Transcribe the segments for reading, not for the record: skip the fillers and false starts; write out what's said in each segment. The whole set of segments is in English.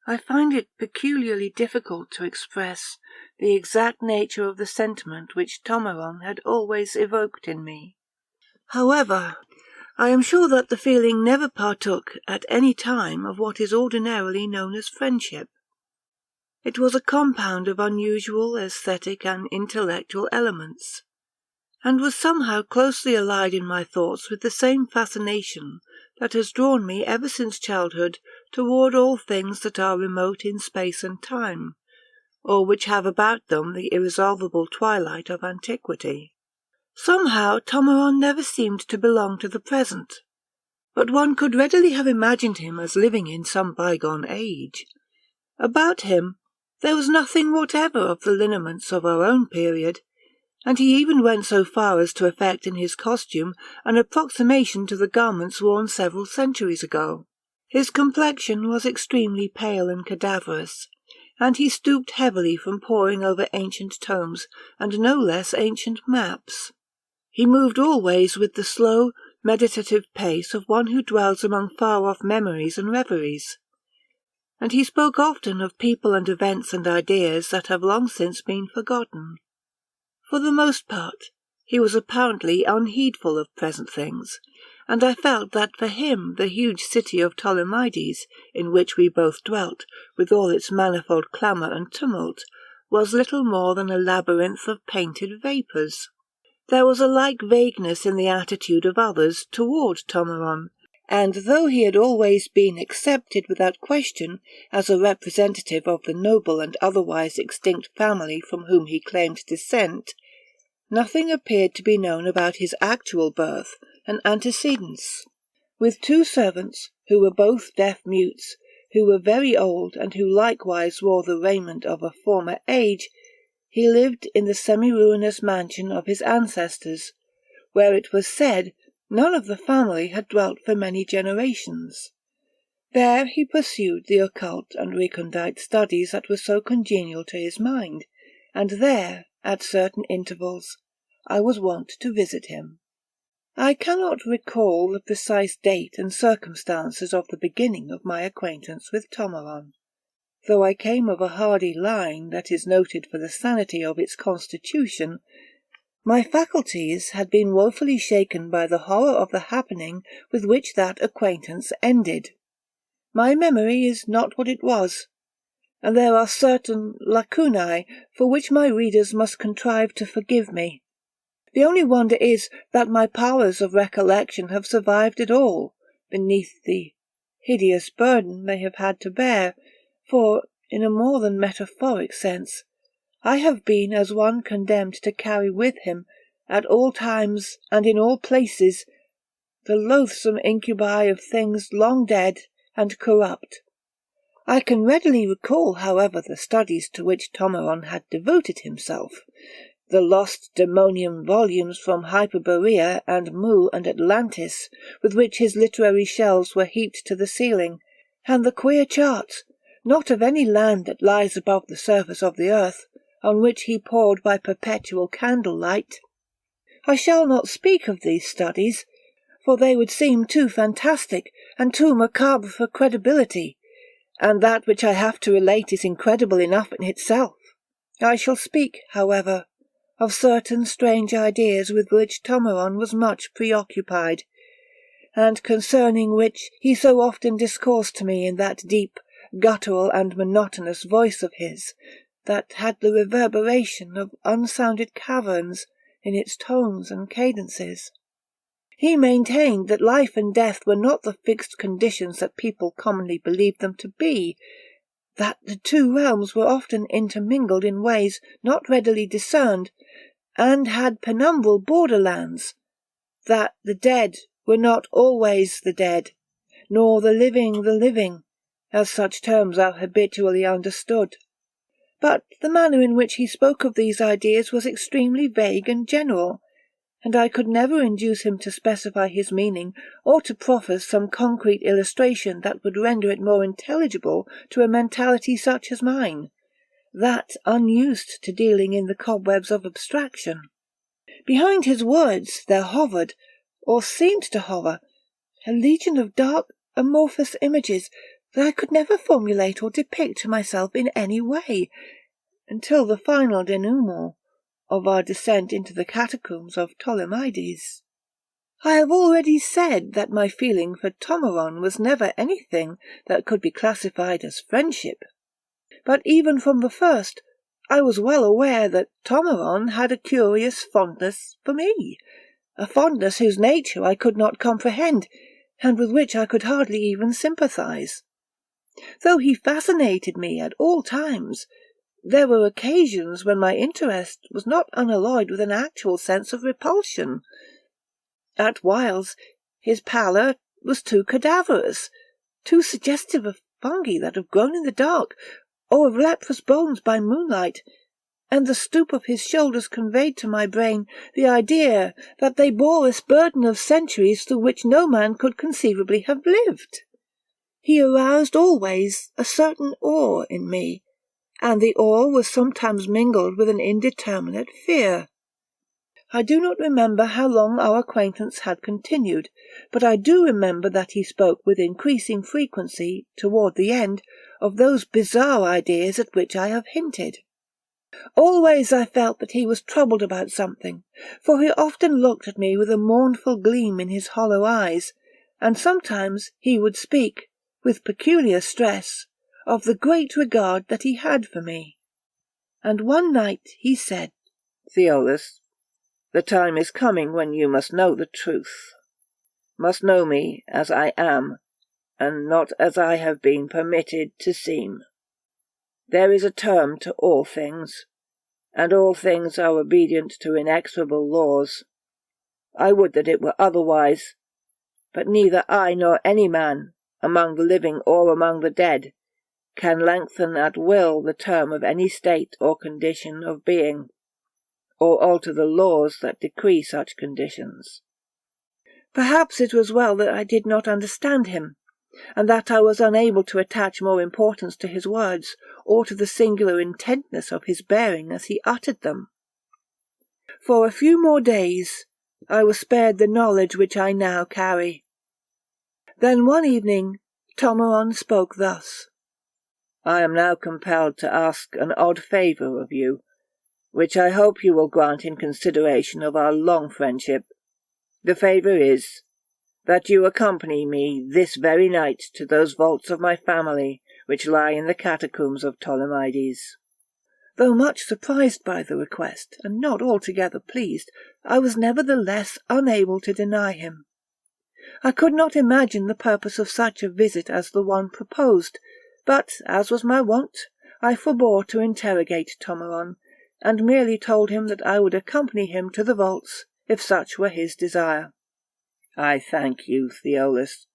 I find it peculiarly difficult to express the exact nature of the sentiment which Tomeron had always evoked in me. However, I am sure that the feeling never partook at any time of what is ordinarily known as friendship. It was a compound of unusual aesthetic and intellectual elements, and was somehow closely allied in my thoughts with the same fascination that has drawn me ever since childhood toward all things that are remote in space and time, or which have about them the irresolvable twilight of antiquity. Somehow Tomeron never seemed to belong to the present, but one could readily have imagined him as living in some bygone age. About him there was nothing whatever of the lineaments of our own period, and he even went so far as to affect in his costume an approximation to the garments worn several centuries ago. His complexion was extremely pale and cadaverous, and he stooped heavily from poring over ancient tomes and no less ancient maps. He moved always with the slow, meditative pace of one who dwells among far-off memories and reveries, and he spoke often of people and events and ideas that have long since been forgotten. For the most part, he was apparently unheedful of present things, and I felt that for him the huge city of Ptolemaides, in which we both dwelt, with all its manifold clamour and tumult, was little more than a labyrinth of painted vapours. There was a like vagueness in the attitude of others toward Tomeron, and though he had always been accepted without question as a representative of the noble and otherwise extinct family from whom he claimed descent, nothing appeared to be known about his actual birth and antecedents. With 2 servants, who were both deaf-mutes, who were very old and who likewise wore the raiment of a former age, he lived in the semi-ruinous mansion of his ancestors, where it was said none of the family had dwelt for many generations. There he pursued the occult and recondite studies that were so congenial to his mind, and there, at certain intervals, I was wont to visit him. I cannot recall the precise date and circumstances of the beginning of my acquaintance with Tomeron. Though I came of a hardy line that is noted for the sanity of its constitution, my faculties had been woefully shaken by the horror of the happening with which that acquaintance ended. My memory is not what it was, and there are certain lacunae for which my readers must contrive to forgive me. The only wonder is that my powers of recollection have survived at all, beneath the hideous burden they have had to bear, for, in a more than metaphoric sense, I have been as one condemned to carry with him, at all times and in all places, the loathsome incubi of things long dead and corrupt. I can readily recall, however, the studies to which Tomeron had devoted himself, the lost demonian volumes from Hyperborea and Mu and Atlantis, with which his literary shelves were heaped to the ceiling, and the queer charts, not of any land that lies above the surface of the earth, on which he pored by perpetual candlelight. I shall not speak of these studies, for they would seem too fantastic and too macabre for credibility, and that which I have to relate is incredible enough in itself. I shall speak, however, of certain strange ideas with which Tomeron was much preoccupied, and concerning which he so often discoursed to me in that deep, guttural and monotonous voice of his, that had the reverberation of unsounded caverns in its tones and cadences. He maintained that life and death were not the fixed conditions that people commonly believed them to be, that the 2 realms were often intermingled in ways not readily discerned, and had penumbral borderlands, that the dead were not always the dead, nor the living, as such terms are habitually understood. But the manner in which he spoke of these ideas was extremely vague and general, and I could never induce him to specify his meaning or to proffer some concrete illustration that would render it more intelligible to a mentality such as mine, that unused to dealing in the cobwebs of abstraction. Behind his words there hovered, or seemed to hover, a legion of dark, amorphous images, that I could never formulate or depict to myself in any way, until the final denouement of our descent into the catacombs of Ptolemaides. I have already said that my feeling for Tomeron was never anything that could be classified as friendship, but even from the first I was well aware that Tomeron had a curious fondness for me, a fondness whose nature I could not comprehend, and with which I could hardly even sympathize. Though he fascinated me at all times, there were occasions when my interest was not unalloyed with an actual sense of repulsion. At whiles his pallor was too cadaverous, too suggestive of fungi that have grown in the dark, or of leprous bones by moonlight, and the stoop of his shoulders conveyed to my brain the idea that they bore a burden of centuries through which no man could conceivably have lived. He aroused always a certain awe in me, and the awe was sometimes mingled with an indeterminate fear. I do not remember how long our acquaintance had continued, but I do remember that he spoke with increasing frequency, toward the end, of those bizarre ideas at which I have hinted. Always I felt that he was troubled about something, for he often looked at me with a mournful gleam in his hollow eyes, and sometimes he would speak, with peculiar stress, of the great regard that he had for me. And one night he said, "Theolus, the time is coming when you must know the truth, must know me as I am, and not as I have been permitted to seem. There is a term to all things, and all things are obedient to inexorable laws. I would that it were otherwise, but neither I nor any man, among the living or among the dead, can lengthen at will the term of any state or condition of being, or alter the laws that decree such conditions." Perhaps it was well that I did not understand him, and that I was unable to attach more importance to his words, or to the singular intentness of his bearing as he uttered them. For a few more days I was spared the knowledge which I now carry. Then one evening Tomeron spoke thus: "I am now compelled to ask an odd favour of you, which I hope you will grant in consideration of our long friendship. The favour is, that you accompany me this very night to those vaults of my family which lie in the catacombs of Ptolemaides." Though much surprised by the request, and not altogether pleased, I was nevertheless unable to deny him. I could not imagine the purpose of such a visit as the one proposed, but, as was my wont, I forbore to interrogate Tomeron, and merely told him that I would accompany him to the vaults, if such were his desire. "I thank you, Theolus,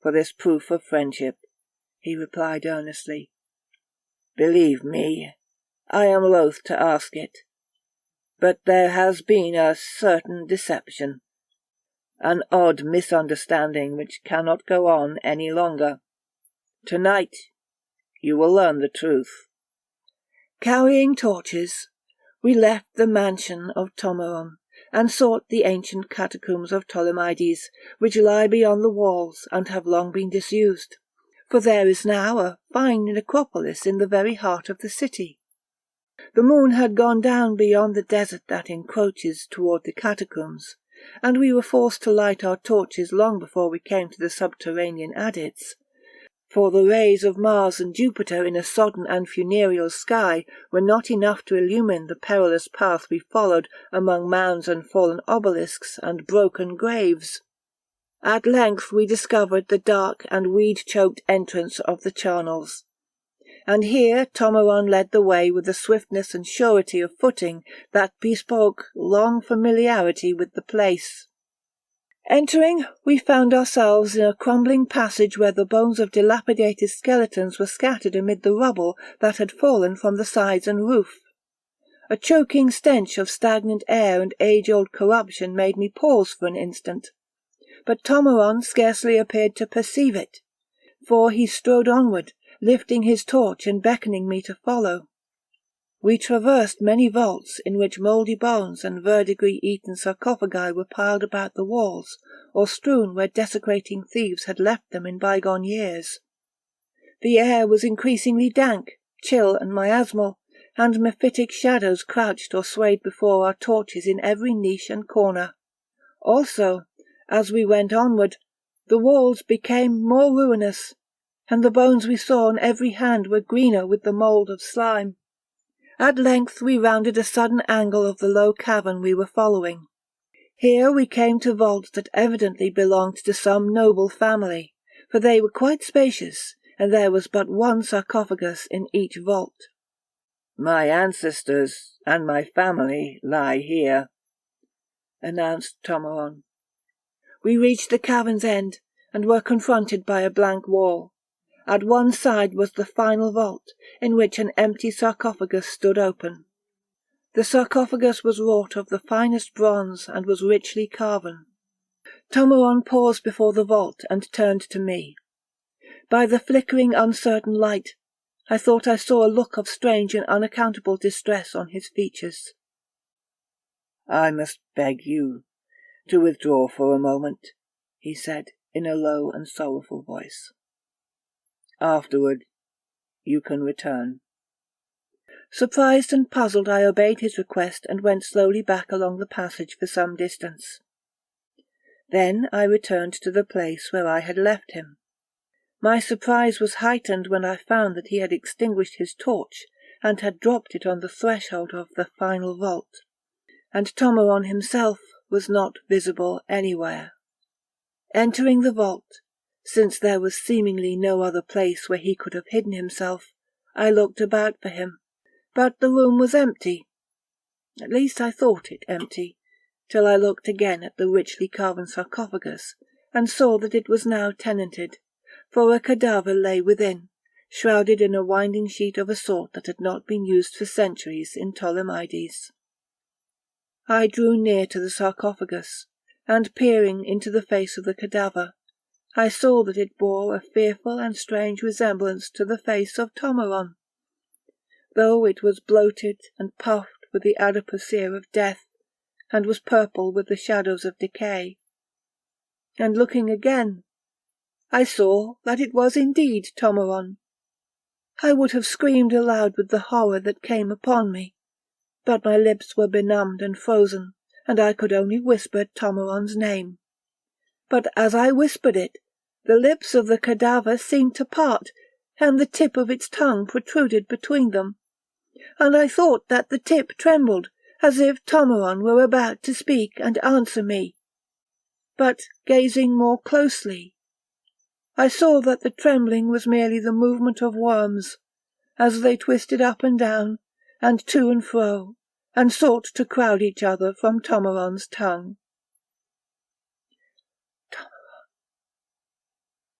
for this proof of friendship," he replied earnestly. "Believe me, I am loath to ask it, but there has been a certain deception, an odd misunderstanding which cannot go on any longer. Tonight you will learn the truth." Carrying torches, we left the mansion of Tomeron, and sought the ancient catacombs of Ptolemaides, which lie beyond the walls and have long been disused, for there is now a fine necropolis in the very heart of the city. The moon had gone down beyond the desert that encroaches toward the catacombs, and we were forced to light our torches long before we came to the subterranean adits, for the rays of Mars and Jupiter in a sodden and funereal sky were not enough to illumine the perilous path we followed among mounds and fallen obelisks and broken graves. At length we discovered the dark and weed-choked entrance of the charnels, and here Tomeron led the way with the swiftness and surety of footing that bespoke long familiarity with the place. Entering, we found ourselves in a crumbling passage where the bones of dilapidated skeletons were scattered amid the rubble that had fallen from the sides and roof. A choking stench of stagnant air and age-old corruption made me pause for an instant, but Tomeron scarcely appeared to perceive it, for he strode onward, lifting his torch and beckoning me to follow. We traversed many vaults in which mouldy bones and verdigris-eaten sarcophagi were piled about the walls, or strewn where desecrating thieves had left them in bygone years. The air was increasingly dank, chill and miasmal, and mephitic shadows crouched or swayed before our torches in every niche and corner. Also, as we went onward, the walls became more ruinous, and the bones we saw on every hand were greener with the mould of slime. At length we rounded a sudden angle of the low cavern we were following. Here we came to vaults that evidently belonged to some noble family, for they were quite spacious, and there was but one sarcophagus in each vault. "My ancestors and my family lie here," announced Tomeron. We reached the cavern's end, and were confronted by a blank wall. At one side was the final vault, in which an empty sarcophagus stood open. The sarcophagus was wrought of the finest bronze and was richly carven. Tomeron paused before the vault and turned to me. By the flickering, uncertain light, I thought I saw a look of strange and unaccountable distress on his features. "I must beg you to withdraw for a moment," he said, in a low and sorrowful voice. "Afterward, you can return." Surprised and puzzled, I obeyed his request and went slowly back along the passage for some distance. Then I returned to the place where I had left him. My surprise was heightened when I found that he had extinguished his torch and had dropped it on the threshold of the final vault, and Tomeron himself was not visible anywhere. Entering the vault, since there was seemingly no other place where he could have hidden himself, I looked about for him, but the room was empty. At least I thought it empty, till I looked again at the richly carven sarcophagus, and saw that it was now tenanted, for a cadaver lay within, shrouded in a winding sheet of a sort that had not been used for centuries in Ptolemaides. I drew near to the sarcophagus, and peering into the face of the cadaver, I saw that it bore a fearful and strange resemblance to the face of Tomeron, though it was bloated and puffed with the adipocere of death, and was purple with the shadows of decay. And looking again, I saw that it was indeed Tomeron. I would have screamed aloud with the horror that came upon me, but my lips were benumbed and frozen, and I could only whisper Tomeron's name. But as I whispered it, the lips of the cadaver seemed to part, and the tip of its tongue protruded between them, and I thought that the tip trembled, as if Tomeron were about to speak and answer me. But gazing more closely, I saw that the trembling was merely the movement of worms, as they twisted up and down, and to and fro, and sought to crowd each other from Tomeron's tongue.